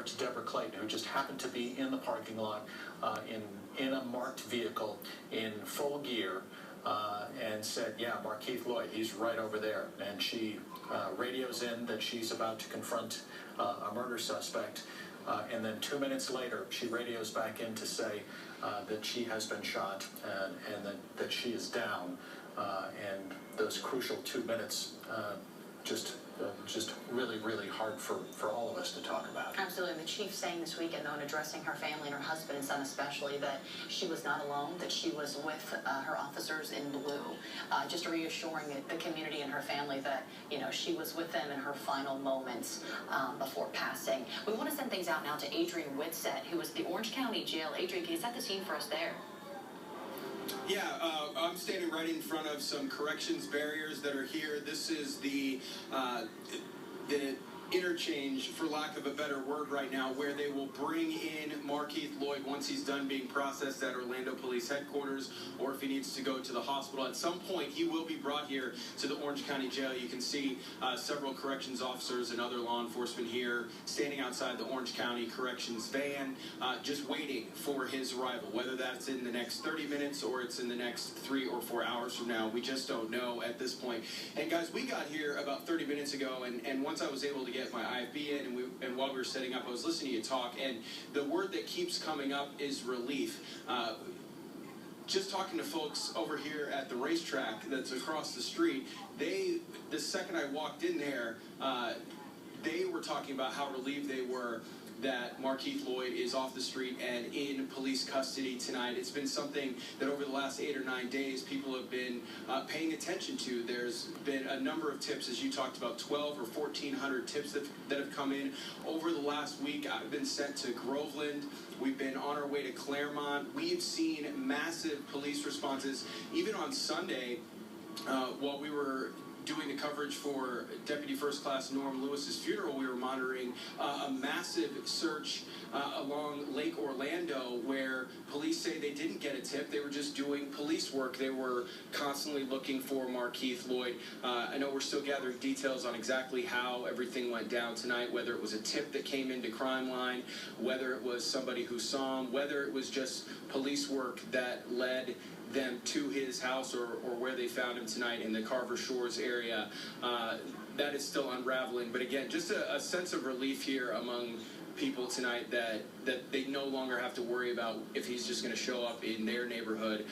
approached Deborah Clayton, who just happened to be in the parking lot in a marked vehicle in full gear, and said, yeah, Markeith Loyd, he's right over there. And she radios in that she's about to confront a murder suspect. And then 2 minutes later, she radios back in to say that she has been shot and that she is down. And those crucial 2 minutes just really, really hard for all of us to talk about. Absolutely. And the chief saying this weekend, though, in addressing her family and her husband and son especially, that she was not alone, that she was with her officers in blue, just reassuring the community and her family that, you know, she was with them in her final moments before passing. We want to send things out now to Adrian Whitsett, who was at the Orange County Jail. Adrian, can you set the scene for us there? Yeah, I'm standing right in front of some corrections barriers that are here. This is the interchange, for lack of a better word right now, where they will bring in Markeith Loyd once he's done being processed at Orlando Police Headquarters, or if he needs to go to the hospital. At some point, he will be brought here to the Orange County Jail. You can see several corrections officers and other law enforcement here standing outside the Orange County Corrections van, just waiting for his arrival. Whether that's in the next 30 minutes or it's in the next 3 or 4 hours from now, we just don't know at this point. And guys, we got here about 30 minutes ago, and once I was able to get my IFB in, and while we were setting up, I was listening to you talk, and the word that keeps coming up is relief. Just talking to folks over here at the racetrack that's across the street, the second I walked in there, they were talking about how relieved they were that Markeith Loyd is off the street and in police custody tonight. It's been something that over the last 8 or 9 days people have been paying attention to. There's been a number of tips, as you talked about, 12 or 1,400 tips that have come in. Over the last week, I've been sent to Groveland. We've been on our way to Claremont. We've seen massive police responses. Even on Sunday, while we were doing the coverage for Deputy First Class Norm Lewis's funeral, we were monitoring a massive search along Lake Orlando, where police say they didn't get a tip. They were just doing police work. They were constantly looking for Markeith Loyd. I know we're still gathering details on exactly how everything went down tonight, whether it was a tip that came into Crime Line, whether it was somebody who saw him, whether it was just police work that led them to his house or where they found him tonight in the Carver Shores area. That is still unraveling. But again, just a sense of relief here among people tonight that they no longer have to worry about if he's just going to show up in their neighborhood.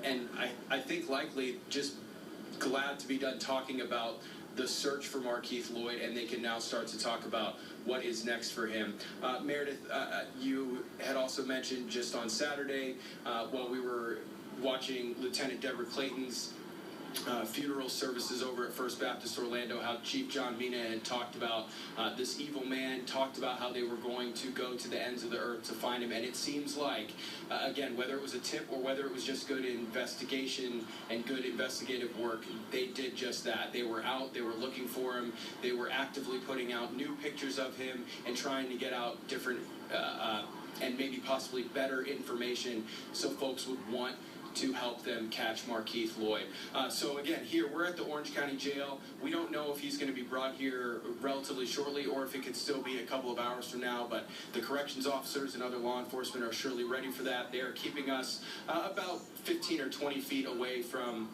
And I think likely just glad to be done talking about the search for Markeith Loyd, and they can now start to talk about what is next for him. Meredith, you had also mentioned just on Saturday, while we were watching Lieutenant Deborah Clayton's funeral services over at First Baptist Orlando, how Chief John Mina had talked about this evil man, talked about how they were going to go to the ends of the earth to find him. And it seems like, again, whether it was a tip or whether it was just good investigation and good investigative work, they did just that. They were out, they were looking for him, they were actively putting out new pictures of him and trying to get out different and maybe possibly better information so folks would want to help them catch Markeith Loyd. So again, here we're at the Orange County Jail. We don't know if he's going to be brought here relatively shortly or if it could still be a couple of hours from now, but the corrections officers and other law enforcement are surely ready for that. They are keeping us about 15 or 20 feet away from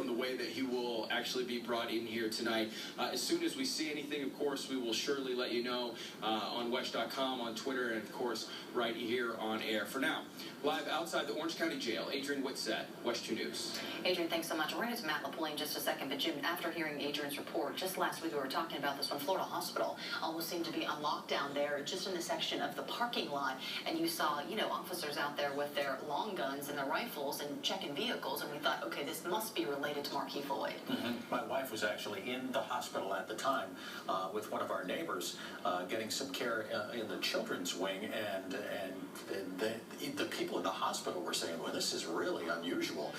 the way that he will actually be brought in here tonight. As soon as we see anything, of course, we will surely let you know on WESH.com, on Twitter, and of course, right here on air. For now, live outside the Orange County Jail, Adrian Whitsett, WESH 2 News. Adrian, thanks so much. We're going to Matt LaPointe in just a second, but Jim, after hearing Adrian's report, just last week we were talking about this one, Florida Hospital almost seemed to be on lockdown there, just in the section of the parking lot, and you saw, you know, officers out there with their long guns and their rifles and checking vehicles, and we thought, okay, this must be related to Markeith Loyd. My wife was actually in the hospital at the time with one of our neighbors getting some care in the children's wing, and the people in the hospital were saying, well, this is really unusual,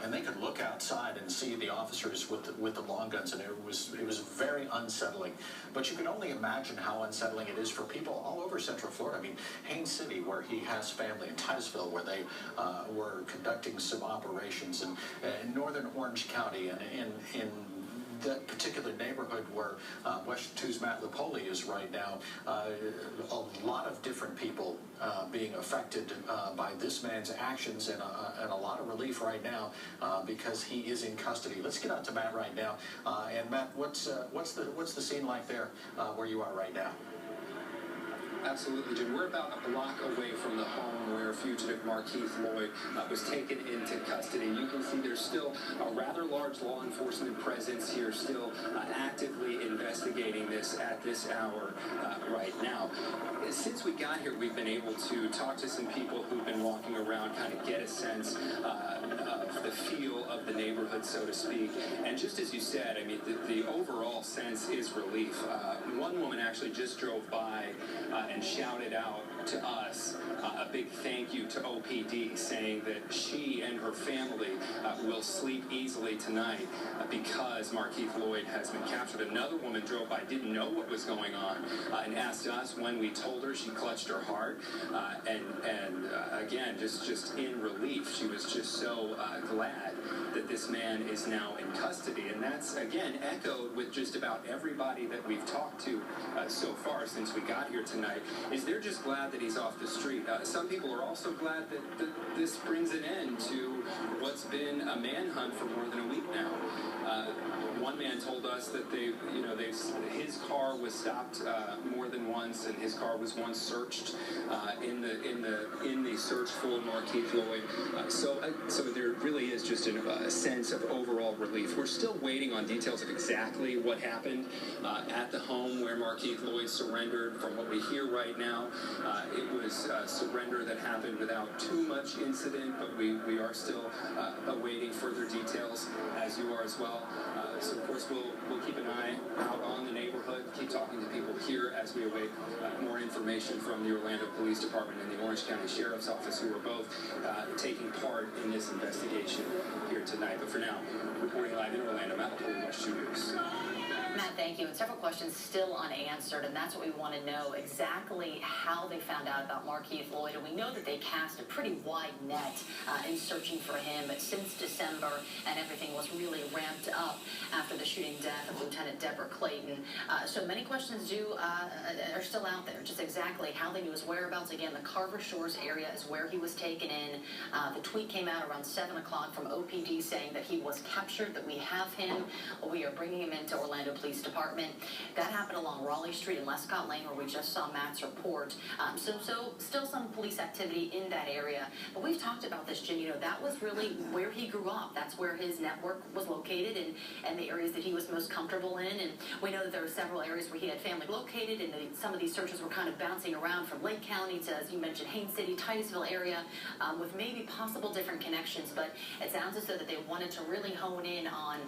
and they could look outside and see the officers with the long guns, and it was very unsettling. But you can only imagine how unsettling it is for people all over Central Florida. I mean, Haines City, where he has family, in Titusville, where they were conducting some operations, and in northern Orange County, and in that particular neighborhood where West 2's Matt Lipoli is right now, a lot of different people being affected by this man's actions, and a lot of relief right now because he is in custody. Let's get out to Matt right now. And Matt, what's the scene like there where you are right now? Absolutely, Jim. We're about a block away from the home where fugitive Markeith Loyd was taken into custody. You can see there's still a rather large law enforcement presence here, still actively investigating this at this hour right now. Since we got here, we've been able to talk to some people who've been walking around, kind of get a sense of the feel of the neighborhood, so to speak. And just as you said, I mean, the overall sense is relief. One woman actually just drove by and shouted out to us a big thank you to OPD, saying that she and her family will sleep easily tonight because Markeith Loyd has been captured. Another woman drove by, didn't know what was going on, and asked us. When we told her, she clutched her heart, and again, just in relief. She was just so glad that this man is now in custody, and that's again echoed with just about everybody that we've talked to so far since we got here tonight. Is they're just glad that he's off the street. Some people are also glad that this brings an end to what's been a manhunt for more than a week now. One man told us that his car was stopped more than once, and his car was once searched in the search for Markeith Loyd. So there really is just a sense of overall relief. We're still waiting on details of exactly what happened at the home where Markeith Loyd surrendered. From what we hear right now, it was a surrender that happened without too much incident, but we are still awaiting further details, as you are as well. So of course we'll keep an eye out on the neighborhood, keep talking to people here as we await more information from the Orlando Police Department and the Orange County Sheriff's Office, who are both taking part in this investigation here tonight. But for now, reporting live in Orlando, Matt Lipoli, Watch 2 News. Matt, thank you. And several questions still unanswered, and that's what we want to know, exactly how they found out about Markeith Loyd. And we know that they cast a pretty wide net in searching for him since December, and everything was really ramped up after the shooting death of Lieutenant Deborah Clayton. So many questions are still out there, just exactly how they knew his whereabouts. Again, the Carver Shores area is where he was taken in. The tweet came out around 7 o'clock from OPD saying that he was captured, that we have him. We are bringing him into Orlando Police Department. That happened along Raleigh Street and Lescott Lane, where we just saw Matt's report. So still some police activity in that area. But we've talked about this, Jim. You know, that was really where he grew up. That's where his network was located, and the areas that he was most comfortable in. And we know that there were several areas where he had family located, and some of these searches were kind of bouncing around from Lake County to, as you mentioned, Haines City, Titusville area, with maybe possible different connections. But it sounds as though that they wanted to really hone in on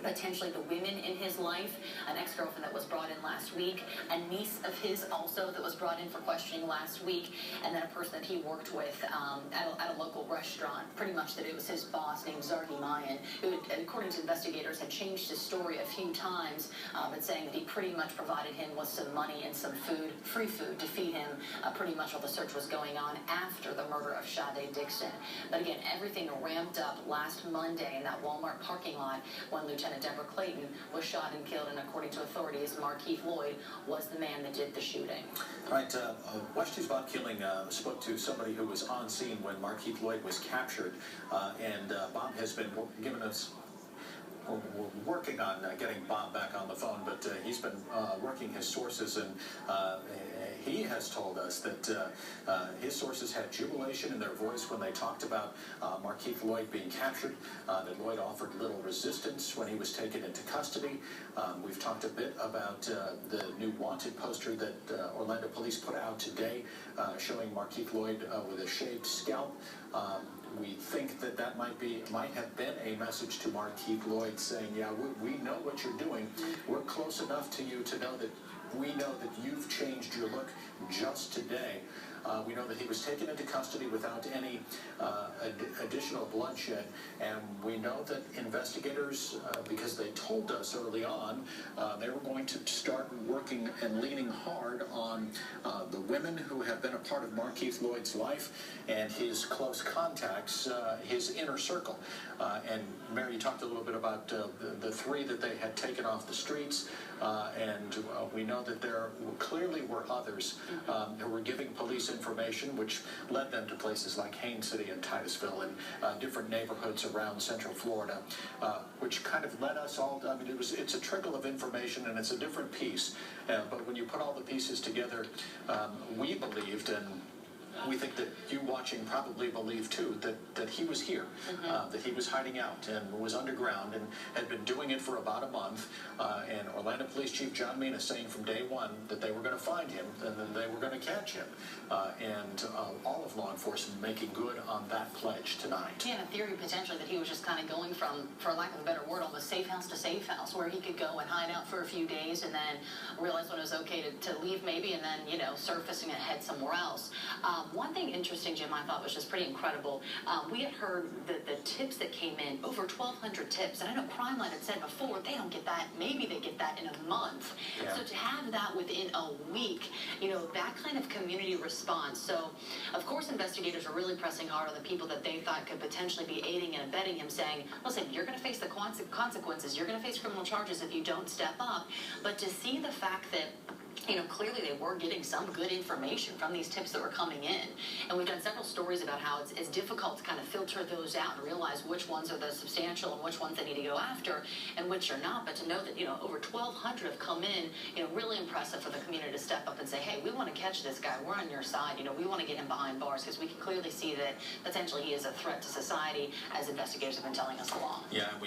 potentially the women in his life, an ex-girlfriend that was brought in last week, a niece of his also that was brought in for questioning last week, and then a person that he worked with at a local restaurant. Pretty much that it was his boss named Zargi Mayan, who, according to investigators, had changed his story a few times, but saying that he pretty much provided him with some money and some food, free food, to feed him pretty much while the search was going on after the murder of Sade Dixon. But again, everything ramped up last Monday in that Walmart parking lot when Lieutenant Deborah Clayton was shot and killed, and according to authorities, Markeith Loyd was the man that did the shooting. All right, Watch 2's Bob Keeling spoke to somebody who was on scene when Markeith Loyd was captured, and Bob has been giving us... We're working on getting Bob back on the phone, but he's been working his sources, and he has told us that his sources had jubilation in their voice when they talked about Markeith Loyd being captured, that Loyd offered little resistance when he was taken into custody. We've talked a bit about the new wanted poster that Orlando police put out today, showing Markeith Loyd with a shaved scalp. We think that might have been a message to Markeith Loyd saying, yeah, we know what you're doing. We're close enough to you to know that we know that you've changed your look just today. We know that he was taken into custody without any additional bloodshed, and we know that investigators, because they told us early on, they were going to start working and leaning hard on the women who have been a part of Markeith Loyd's life and his close contacts, his inner circle. And Mary, you talked a little bit about the three that they had taken off the streets, and we know that there clearly were others who were giving police information, which led them to places like Haines City and Titusville and different neighborhoods around Central Florida, which kind of led us all. I mean, it's a trickle of information, and it's a different piece. But when you put all the pieces together, we believed, and we think that you watching probably believe too, that he was here, that he was hiding out and was underground and had been doing it for about a month. And Orlando Police Chief John Mina saying from day one that they were going to find him and then they were going to catch him. And all of law enforcement making good on that pledge tonight. Yeah, in theory, potentially, that he was just kind of going from, for lack of a better word, almost safe house to safe house, where he could go and hide out for a few days and then realize when it was okay to leave maybe, and then, you know, surfacing and head somewhere else. One thing interesting, Jim, I thought was just pretty incredible. We had heard that the tips that came in, over 1,200 tips, and I know Crime Line had said before, they don't get that, maybe they get that in a month. Yeah. So to have that within a week, you know, that kind of community response. So, of course, investigators are really pressing hard on the people that they thought could potentially be aiding and abetting him, saying, listen, you're going to face the consequences, you're going to face criminal charges if you don't step up. But to see the fact that, you know, clearly they were getting some good information from these tips that were coming in. And we've done several stories about how it's difficult to kind of filter those out and realize which ones are the substantial and which ones they need to go after and which are not. But to know that, you know, over 1,200 have come in, you know, really impressive for the community to step up and say, hey, we want to catch this guy. We're on your side. You know, we want to get him behind bars, because we can clearly see that potentially he is a threat to society, as investigators have been telling us along. Yeah.